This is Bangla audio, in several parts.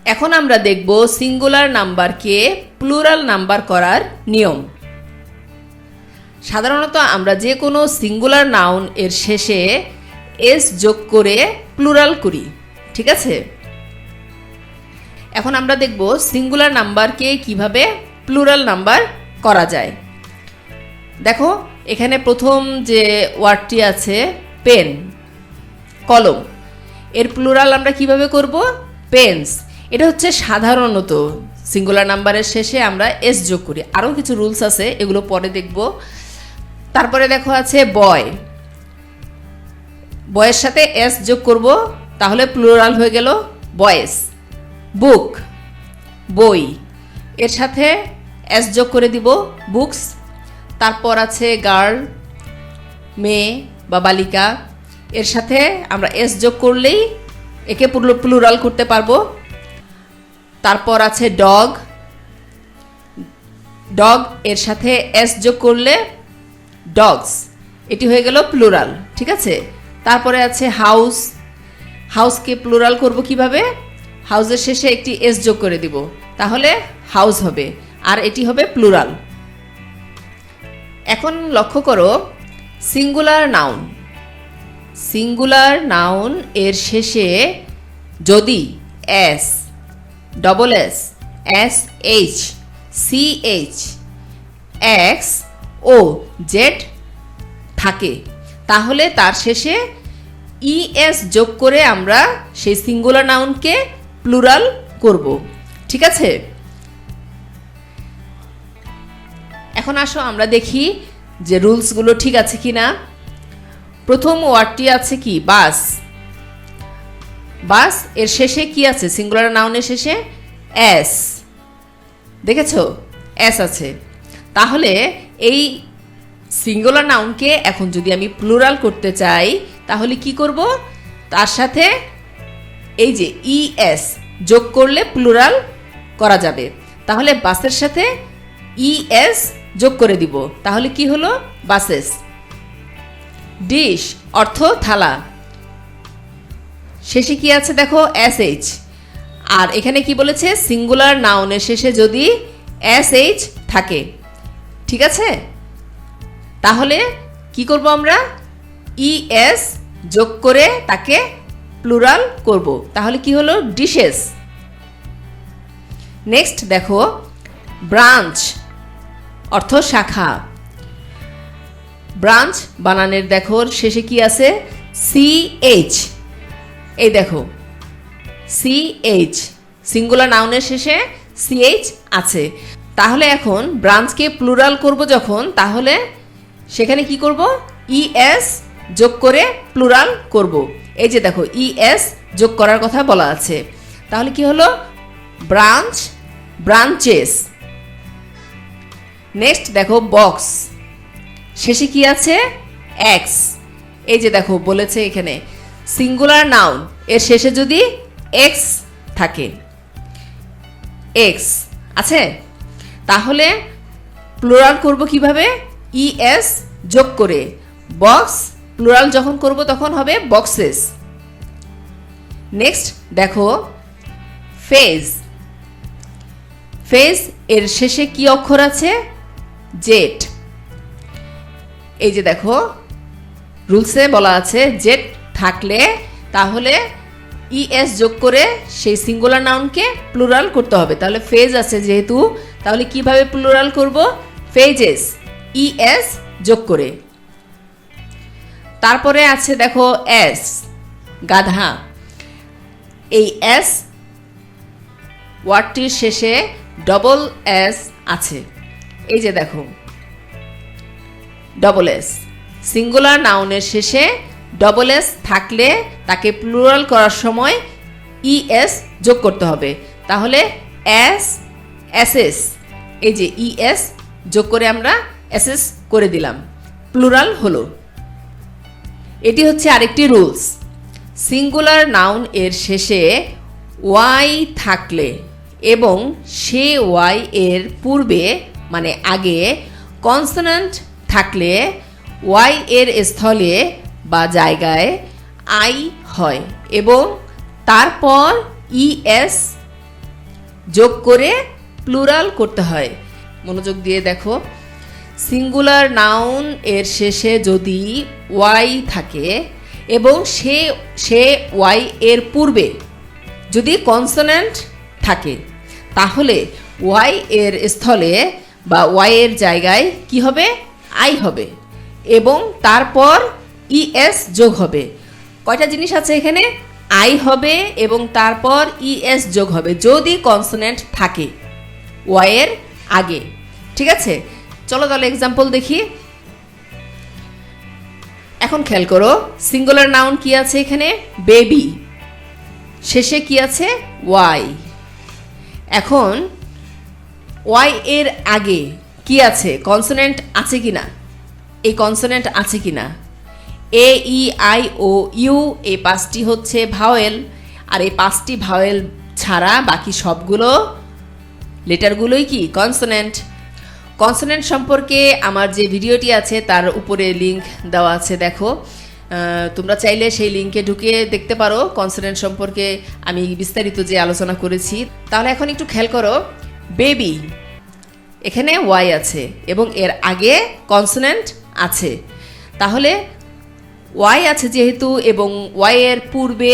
এখন আমরা দেখব সিঙ্গুলার নাম্বারকে প্লুরাল নাম্বার করার নিয়ম। সাধারণত আমরা যে কোনো সিঙ্গুলার নাউন এর শেষে এস যোগ করে প্লুরাল করি, ঠিক আছে? এখন আমরা দেখব সিঙ্গুলার নাম্বারকে কিভাবে প্লুরাল নাম্বার করা যায়। দেখো এখানে প্রথম যে ওয়ার্ডটি আছে পেন, কলম, এর প্লুরাল আমরা কিভাবে করব? পেন্স। এটা হচ্ছে সাধারণত সিঙ্গুলার নাম্বারের শেষে আমরা এস যোগ করি। আরও কিছু রুলস আছে, এগুলো পরে দেখব। তারপরে দেখো আছে বয়, বয়ের সাথে এস যোগ করব, তাহলে প্লুরাল হয়ে গেল বয়েস। বুক, বই, এর সাথে এস যোগ করে দিব বুকস। তারপর আছে গার্ল, মেয়ে বা বালিকা, এর সাথে আমরা এস যোগ করলেই একে প্লুরাল করতে পারবো। তারপর আছে ডগ, ডগ এর সাথে এস যোগ করলে ডগস, এটি হয়ে গেল প্লুরাল, ঠিক আছে? তারপরে আছে হাউস, হাউসকে প্লুরাল করব কিভাবে? হাউসের শেষে একটি এস যোগ করে দিব, তাহলে হাউস হবে, আর এটি হবে প্লুরাল। এখন লক্ষ্য করো সিঙ্গুলার নাউন, সিঙ্গুলার নাউন এর শেষে যদি S, double S, S H, C H, X ও জেড থাকে, তাহলে তার শেষে ইএস যোগ করে আমরা সেই সিঙ্গুলার নাউনকে প্লুরাল করব, ঠিক আছে? এখন আসো আমরা দেখি যে রুলসগুলো ঠিক আছে কিনা। প্রথম ওয়ার্ডটি আছে কি? বাস। বাস এর শেষে কি আছে? সিঙ্গুলার নাউনের শেষে এস, দেখেছো? এস আছে। তাহলে এই সিঙ্গুলার নাউনকে এখন যদি আমি প্লুরাল করতে চাই তাহলে কি করব? তার সাথে এই যে ইএস যোগ করলে প্লুরাল করা যাবে। তাহলে বাসের সাথে ইএস যোগ করে দিব, তাহলে কি হলো? বাসেস। ডিশ অর্থ থালা, শেষে কি আছে দেখো? S H. আর এখানে কি বলেছে? সিঙ্গুলার নাউনের শেষে যদি এস এইচ থাকে, ঠিক আছে? তাহলে কি করব আমরা? ইএস যোগ করে তাকে প্লুরাল করব, তাহলে কি হলো? ডিশেস। নেক্সট দেখো ব্রাঞ্চ অর্থ শাখা। ব্রাঞ্চ বানানের দেখো শেষে কি আছে? C H. এই দেখো সি এইচ, সিঙ্গুলার নাউনের শেষে সি এইচ আছে। তাহলে এখন ব্রাঞ্চকে প্লুরাল করব যখন, তাহলে সেখানে কি করব? ইএস যোগ করে প্লুরাল করব। এই যে দেখো ইএস যোগ করার কথা বলা আছে, তাহলে কি হলো? Branch, branches. নেক্সট দেখো বক্স, শেষে কি আছে? এক্স। এই যে দেখো বলেছে এখানে সিঙ্গুলার নাউন এর শেষে যদি এক্স থাকে, এক্স আছে, তাহলে প্লুরাল করব কিভাবে? ইএস যোগ করে। বক্স প্লুরাল যখন করব তখন হবে বক্সেস। নেক্সট দেখো ফেজ। ফেজ এর শেষে কি অক্ষর আছে? জেড। এই যে দেখো রুলসে বলা আছে জেড থাকলে তাহলে ইএস যোগ করে সেই সিঙ্গুলার নাউনকে প্লুরাল করতে হবে। তাহলে ফেজ আছে যেহেতু, তাহলে কিভাবে প্লুরাল করব? ফেজেস, ইএস যোগ করে। তারপরে আছে দেখো এস, গাধা। এই এস ওয়ার্ডটির শেষে ডবল এস আছে, এই যে দেখো ডবল এস। সিঙ্গুলার নাউনের শেষে ডবল এস থাকলে তাকে প্লুরাল করার সময় ইএস যোগ করতে হবে, তাহলে এস, এসএস। এই যে ইএস যোগ করে আমরা এসএস করে দিলাম, প্লুরাল হলো। এটি হচ্ছে আরেকটি রুলস। সিঙ্গুলার নাউন এর শেষে ওয়াই থাকলে এবং সে ওয়াই এর পূর্বে মানে আগে কনসোনেন্ট থাকলে ওয়াই এর স্থলে বা জায়গায় আই হয় এবং তারপর ইএস যোগ করে প্লুরাল করতে হয়। মনোযোগ দিয়ে দেখো, সিঙ্গুলার নাউন এর শেষে যদি ওয়াই থাকে এবং সে ওয়াই এর পূর্বে যদি কনসোনেন্ট থাকে, তাহলে ওয়াই এর স্থলে বা ওয়াই এর জায়গায় কি হবে? আই হবে এবং তারপর ইএস যোগ হবে। কয়টা জিনিস আছে এখানে? আই হবে এবং তারপর ইএস যোগ হবে যদি কনসোনেন্ট থাকে ওয়াই এর আগে। ঠিক আছে, চলো তাহলে এক্সাম্পল দেখি। এখন খেয়াল করো, সিঙ্গুলার নাউন কি আছে এখানে? বেবি, শেষে কি আছে? ওয়াই। এখন ওয়াই এর আগে কি আছে? কনসোনেন্ট আছে কিনা? এই কনসোনেন্ট আছে কিনা? এ, ই, আই, ও, ইউ এই পাঁচটি হচ্ছে ভাওয়েল, আর এই পাঁচটি ভাওয়েল ছাড়া বাকি সবগুলো লেটারগুলোই কি? কনসোনেন্ট। কনসোনেন্ট সম্পর্কে আমার যে ভিডিওটি আছে তার উপরে লিংক দেওয়া আছে, দেখো, তোমরা চাইলে সেই লিংকে ঢুকে দেখতে পারো কনসোনেন্ট সম্পর্কে আমি বিস্তারিত যে আলোচনা করেছি। তাহলে এখন একটু খেয়াল করো, বেবি এখানে ওয়াই আছে এবং এর আগে কনসোনেন্ট আছে। তাহলে ওয়াই আছে যেহেতু এবং ওয়াই এর পূর্বে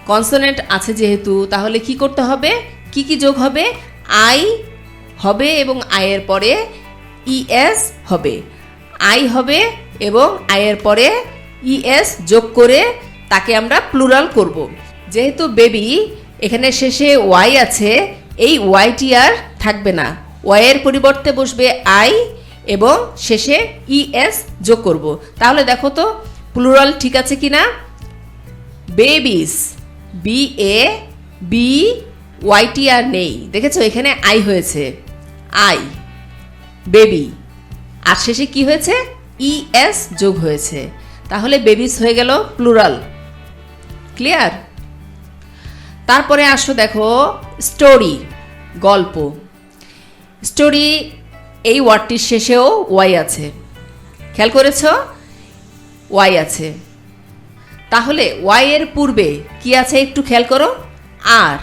কনসোনেন্ট আছে যেহেতু, তাহলে কি করতে হবে? কি কি যোগ হবে? আই হবে এবং আয়ের পরে ইএস হবে। আই হবে এবং আয়ের পরে ইএস যোগ করে তাকে আমরা প্লুরাল করব। যেহেতু বেবি এখানে শেষে ওয়াই আছে, এই ওয়াইটি আর থাকবে না, ওয়াইয়ের পরিবর্তে বসবে আই এবং শেষে ইএস যোগ করব। তাহলে দেখো তো প্লুরাল ঠিক আছে কিনা? বেবিস, বি এ বি ওয়াইটি আর নেই, দেখেছো এখানে আই হয়েছে, আই বেবি, আর শেষে কি হয়েছে? ইএস যোগ হয়েছে। তাহলে বেবিস হয়ে গেল প্লুরাল। ক্লিয়ার? তারপরে আসো দেখো, স্টোরি, গল্প। স্টোরি এই ওয়ার্ডটির শেষেও ওয়াই আছে, খেয়াল করেছ? ওয়াই আছে। তাহলে ওয়াই এর পূর্বে কি আছে একটু খেয়াল করো? আর।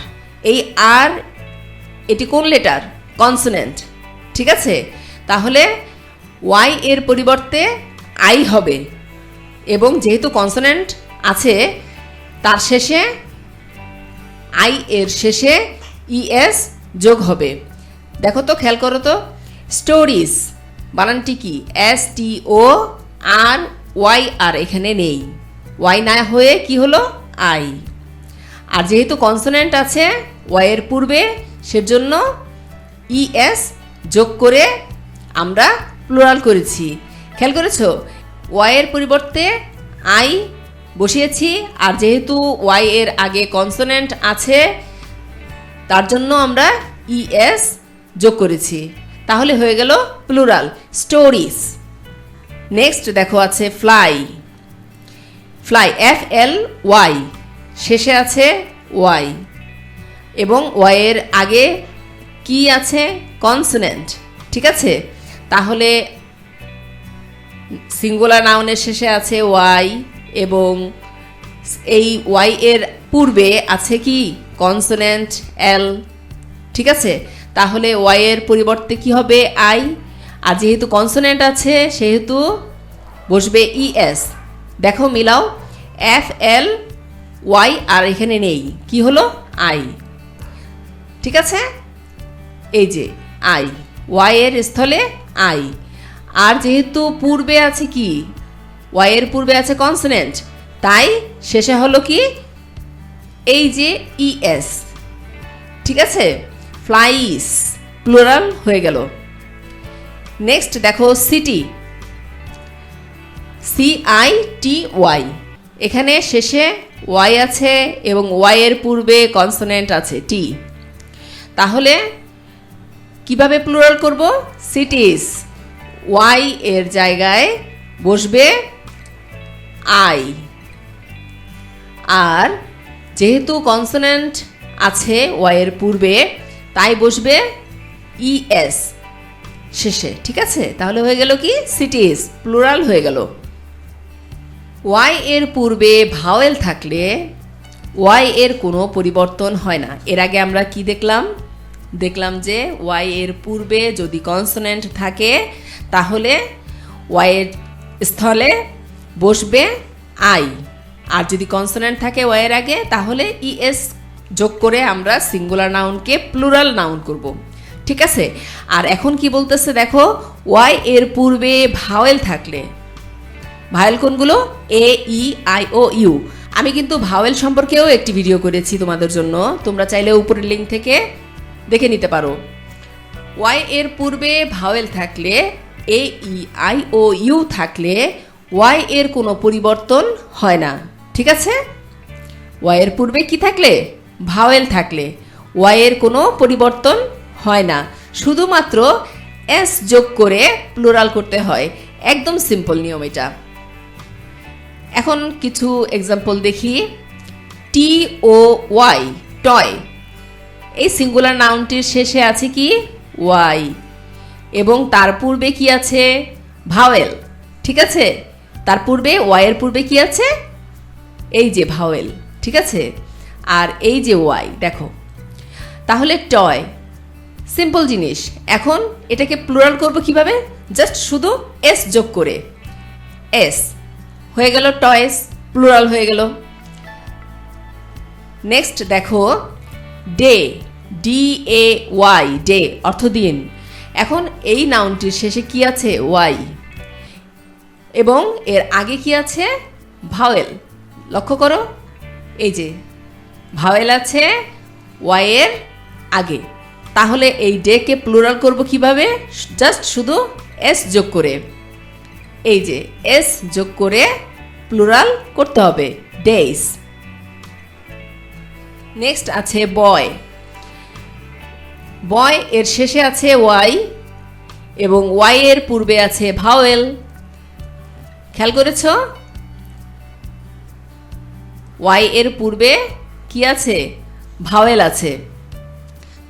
এই আর এটি কোন লেটার? কনসোনেন্ট। ঠিক আছে, তাহলে ওয়াই এর পরিবর্তে আই হবে এবং যেহেতু কনসোনেন্ট আছে তার শেষে আই এর শেষে ইএস যোগ হবে। দেখো তো, খেয়াল করো তো, স্টোরিজ বানানটি কি? STO আর ওয়াই আর এখানে নেই, ওয়াই না হয়ে কি হলো? আই। আর যেহেতু কনসোনেন্ট আছে ওয়াই এর পূর্বে, সেজন্য ইএস যোগ করে আমরা প্লুরাল করেছি। খেয়াল করেছো? ওয়াই এর পরিবর্তে আই বসিয়েছি, আর যেহেতু ওয়াই এর আগে কনসোনেন্ট আছে তার জন্য আমরা ইএস যোগ করেছি। তাহলে হয়ে গেল প্লুরাল, স্টোরিজ। নেক্সট দেখো আছে ফ্লাই। ফ্লাই, FLY, শেষে আছে ওয়াই এবং ওয়াই এর আগে কি আছে? কনসোনেন্ট। ঠিক আছে, তাহলে সিঙ্গুলার নাউনের শেষে আছে ওয়াই এবং এই ওয়াই এর পূর্বে আছে কি? কনসোনেন্ট এল। ঠিক আছে, তাহলে ওয়াই এর পরিবর্তে কি হবে? আই, আর যেহেতু কনসোনেন্ট আছে সেহেতু বসবে ইএস। দেখো মিলাও, FLY আর এখানে নেই, কি হলো? আই। ঠিক আছে, এই যে আই, ওয়াই এর স্থলে আই, আর যেহেতু পূর্বে আছে কি? ওয়াই এর পূর্বে আছে কনসোনেন্ট, তাই শেষে হলো কি? এই যে ইএস। ঠিক আছে, ফ্লাইস প্লুরাল হয়ে গেল। নেক্সট দেখো সিটি, CITY, এখানে শেষে ওয়াই আছে এবং ওয়াই এর পূর্বে কনসোনেন্ট আছে টি। তাহলে কিভাবে প্লুরাল করব? সিটিজ, ওয়াই এর জায়গায় বসবে আই, আর যেহেতু কনসোনেন্ট আছে ওয়াই এর পূর্বে তাই বসবে ইএস শেষে। ঠিক আছে, তাহলে হয়ে গেল কি? সিটিজ প্লুরাল হয়ে গেল। ওয়াই এর পূর্বে ভাওয়েল থাকলে ওয়াই এর কোনো পরিবর্তন হয় না। এর আগে আমরা কি দেখলাম? দেখলাম যে ওয়াই এর পূর্বে যদি কনসোনেন্ট থাকে তাহলে ওয়াই এর স্থলে বসবে আই, আর যদি কনসোনেন্ট থাকে ওয়াই এর আগে তাহলে ইএস যোগ করে আমরা সিঙ্গুলার নাউনকে প্লুরাল নাউন করব। ঠিক আছে, আর এখন কি বলতেছে দেখো, ওয়াই এর পূর্বে ভাওয়েল থাকলে, ভাওয়েল কোনগুলো? এ, ই, আই, ও, ইউ। আমি কিন্তু ভাওয়েল সম্পর্কেও একটি ভিডিও করেছি তোমাদের জন্য, তোমরা চাইলে উপরের লিঙ্ক থেকে দেখে নিতে পারো। ওয়াই এর পূর্বে ভাওয়েল থাকলে, এ, ই, আই, ও, ইউ থাকলে ওয়াই এর কোনো পরিবর্তন হয় না। ঠিক আছে, ওয়াই এর পূর্বে কি থাকলে? ভাওয়েল থাকলে ওয়াই এর কোনো পরিবর্তন হয় না, শুধুমাত্র এস যোগ করে প্লুরাল করতে হয়। একদম সিম্পল নিয়ম এটা। এখন কিছু এক্সাম্পল দেখি। টি ও ওয়াই, টয়। এই সিঙ্গুলার নাউনটির শেষে আছে কি? ওয়াই, এবং তার পূর্বে কি আছে? ভাওয়েল। ঠিক আছে, তার পূর্বে ওয়াই এর পূর্বে কি আছে? এই যে ভাওয়েল। ঠিক আছে, আর এই যে ওয়াই, দেখো তাহলে টয়। সিম্পল জিনিস। এখন এটাকে প্লুরাল করব কিভাবে? জাস্ট শুধু এস যোগ করে, এস হয়ে গেল টয়েস, প্লুরাল হয়ে গেল। নেক্সট দেখো, day, D A Y, day অর্থ দিন। এখন এই নাউনটির শেষে কি আছে? ওয়াই, এবং এর আগে কি আছে? ভাওয়েল। লক্ষ্য করো, এই যে ভাওয়েল আছে ওয়াই এর আগে। তাহলে এই ডে কে প্লুরাল করব কিভাবে? জাস্ট শুধু এস যোগ করে, এই যে এস যোগ করে প্লুরাল করতে হবে, ডেইস। নেক্সট আছে বয়। বয় এর শেষে আছে ওয়াই, এবং ওয়াই এর পূর্বে আছে ভাওয়েল। খেয়াল করেছ? ওয়াই এর পূর্বে কি আছে? ভাওয়েল আছে।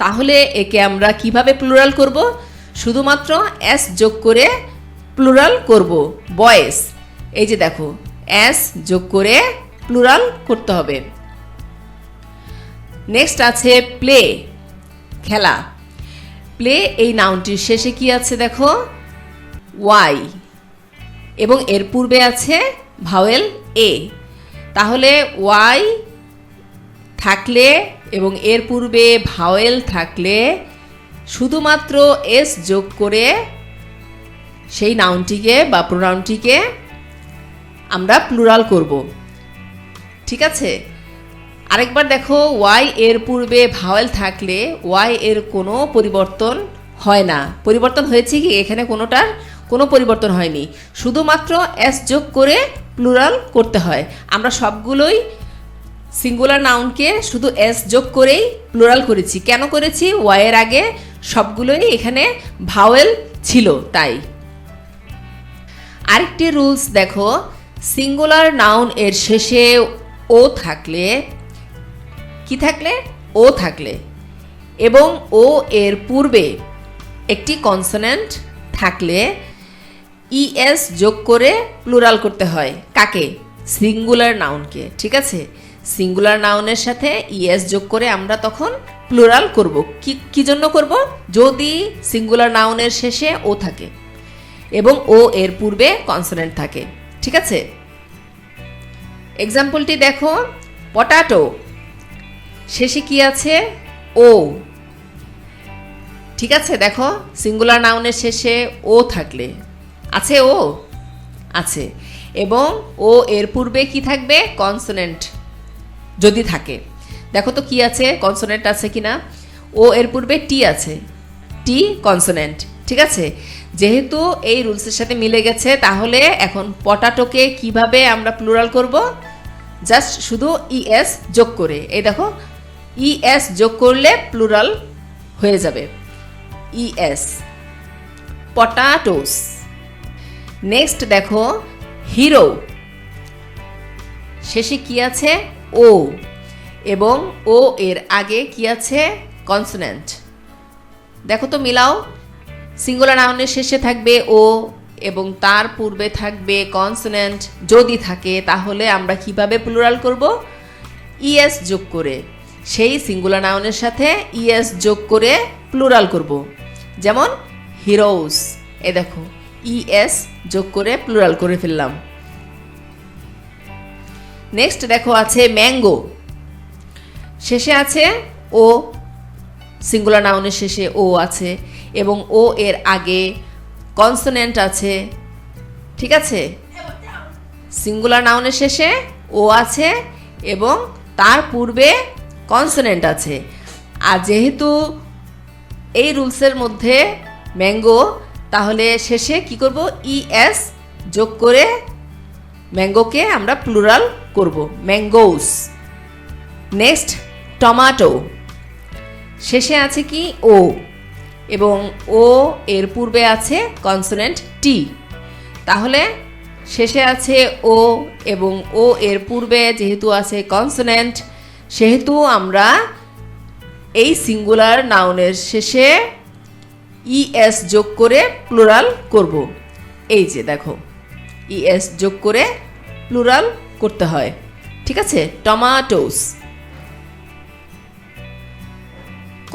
তাহলে একে আমরা কিভাবে প্লুরাল করব? শুধুমাত্র এস যোগ করে প্লুরাল করব, বয়েস। এই যে দেখো, এস যোগ করে প্লুরাল করতে হবে। নেক্সট আছে প্লে, খেলা। প্লে এই নাউনটির শেষে কি আছে? দেখো ওয়াই, এবং এর পূর্বে আছে ভাওয়েল এ। তাহলে ওয়াই থাকলে এবং এর পূর্বে ভাওয়েল থাকলে শুধুমাত্র এস যোগ করে সেই নাউনটিকে বা প্রোনাউনটিকে আমরা প্লুরাল করব। ঠিক আছে, আরেকবার দেখো, ওয়াই এর পূর্বে ভাওয়েল থাকলে ওয়াই এর কোনো পরিবর্তন হয় না। পরিবর্তন হয়েছে কি? এখানে কোনোটার কোনো পরিবর্তন হয়নি, শুধুমাত্র এস যোগ করে প্লুরাল করতে হয়। আমরা সবগুলোই সিঙ্গুলার নাউনকে শুধু এস যোগ করেই প্লুরাল করেছি। কেন করেছি? ওয়াই এর আগে সবগুলোই এখানে ভাওয়েল ছিল, তাই। আরেকটি রুলস দেখো, সিঙ্গুলার নাউন এর শেষে ও থাকলে, কি থাকলে? ও থাকলে, এবং ও এর পূর্বে একটি কনসোনেন্ট থাকলে ইএস যোগ করে প্লুরাল করতে হয়। কাকে? সিঙ্গুলার নাউনকে। ঠিক আছে, সিঙ্গুলার নাউনের সাথে ইএস যোগ করে আমরা তখন প্লুরাল করব। কি জন্য করব? যদি সিঙ্গুলার নাউনের শেষে ও থাকে এবং ও এর পূর্বে কনসোনেন্ট থাকে। ঠিক আছে, এক্সাম্পলটি দেখো, পটাটো, শেষে কি আছে? ও। ঠিক আছে, দেখো সিঙ্গুলার নাউনের শেষে ও থাকলে আছে, ও আছে, এবং ও এর পূর্বে কি থাকবে? কনসোনেন্ট যদি থাকে। দেখো তো কি আছে? কনসোনেন্ট আছে কিনা? ও এর পূর্বে টি আছে, টি কনসোনেন্ট। ঠিক আছে, যেহেতু এই রুলসের সাথে মিলে গেছে, তাহলে এখন পটাটোকে কিভাবে আমরা প্লুরাল করব? জাস্ট শুধু ইএস যোগ করে। এই দেখো, ইএস যোগ করলে প্লুরাল হয়ে যাবে, ইএস, পটাটোস। নেক্সট দেখো, হিরো, শেষে কি আছে? ও, এবং ও এর আগে কি আছে? কনসোনেন্ট। দেখো তো মিলাও, সিঙ্গুলার নাউনের শেষে থাকবে ও এবং তার পূর্বে থাকবে কনসোনেন্ট। যদি থাকে তাহলে আমরা কিভাবে প্লুরাল করব? ইএস যোগ করে। সেই সিঙ্গুলার নাউনের সাথে ইএস যোগ করে প্লুরাল করব। যেমন হিরোজ, এ দেখো ইএস যোগ করে প্লুরাল করে ফেললাম। নেক্সট দেখো আছে ম্যাঙ্গো, শেষে আছে ও, সিঙ্গুলার নাউনের শেষে ও আছে এবং ও এর আগে কনসোনেন্ট আছে, ঠিক আছে? সিঙ্গুলার নাউনের শেষে ও আছে এবং তার পূর্বে কনসোনেন্ট আছে। আর যেহেতু এই রুলসের মধ্যে ম্যাঙ্গো, তাহলে শেষে কি করব, ইএস যোগ করে ম্যাঙ্গোকে আমরা প্লুরাল করব, ম্যাঙ্গোস। নেক্সট টমাটো, শেষে আছে কি ও এবং ও এর পূর্বে আছে কনসোনেন্ট টি, তাহলে শেষে আছে ও এবং ও এর পূর্বে যেহেতু আছে কনসোনেন্ট, সেহেতু আমরা এই সিঙ্গুলার নাউনের শেষে ইএস যোগ করে প্লুরাল করব। এই যে দেখো ইএস যোগ করে প্লুরাল করতে হয়, ঠিক আছে? টমাটোস।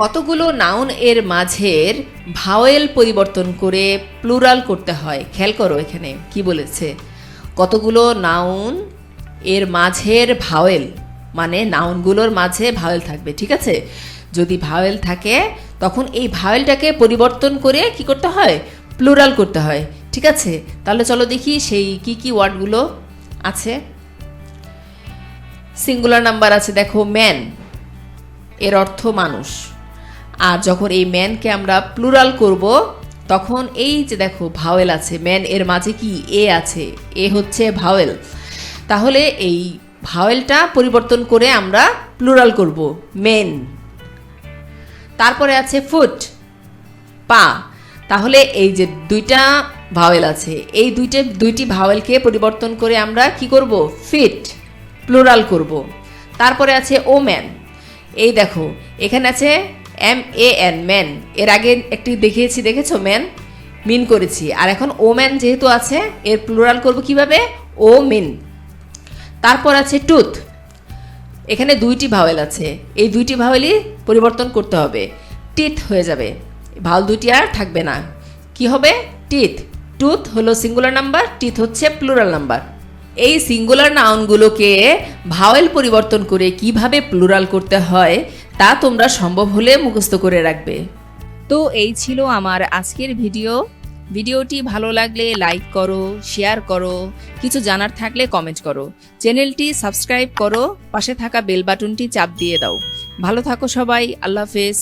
কতগুলো নাউন এর মাঝের ভাওয়েল পরিবর্তন করে প্লুরাল করতে হয়, খেয়াল করো এখানে কি বলেছে। কতগুলো নাউন এর মাঝের ভাওয়েল, মানে নাউনগুলোর মাঝে ভাওয়েল থাকবে, ঠিক আছে? যদি ভাওয়েল থাকে তখন এই ভাওয়েলটাকে পরিবর্তন করে কি করতে হয়, প্লুরাল করতে হয়, ঠিক আছে? তাহলে চলো দেখি সেই কি কি ওয়ার্ডগুলো আছে। সিঙ্গুলার নাম্বার আছে দেখো ম্যান, এর অর্থ মানুষ। আর যখন এই ম্যানকে আমরা প্লুরাল করব তখন এই যে দেখো ভাওয়েল আছে, ম্যান এর মাঝে কি এ আছে, এ হচ্ছে ভাওয়েল, তাহলে এই ভাওয়েলটা পরিবর্তন করে আমরা প্লুরাল করব, মেন। তারপরে আছে ফুট, পা, তাহলে এই যে দুইটা ভাওয়েল আছে, এই দুইটি ভাওয়েলকে পরিবর্তন করে আমরা কি করব, ফিট, প্লুরাল করব। তারপরে আছে ওম্যান, এই দেখো এখানে আছে MAN, ম্যান, এর আগে একটি দেখিয়েছি, দেখেছো, ম্যান, মিন করেছি, আর এখন ওম্যান যেহেতু আছে এর প্লুরাল করব কিভাবে, ও মিন। তারপর আছে টুথ, এখানে দুইটি ভাওয়েল আছে, এই দুইটি ভাওয়েলই পরিবর্তন করতে হবে, টিথ হয়ে যাবে, ভাওয়েল দুইটি আর থাকবে না, কি হবে, টিথ। টুথ হলো সিঙ্গুলার নাম্বার, টিথ হচ্ছে প্লুরাল নাম্বার। এই সিঙ্গুলার নাউনগুলোকে ভাওয়েল পরিবর্তন করে কিভাবে প্লুরাল করতে হয় তা তোমরা সম্ভব হলে মুখস্থ করে রাখবে। তো এই ছিল আমার আজকের ভিডিও। ভিডিওটি ভালো লাগলে লাইক করো, শেয়ার করো, কিছু জানার থাকলে কমেন্ট করো, চ্যানেলটি সাবস্ক্রাইব করো, পাশে থাকা বেল বাটনটি চাপ দিয়ে দাও। ভালো থাকো সবাই, আল্লাহ হাফেজ।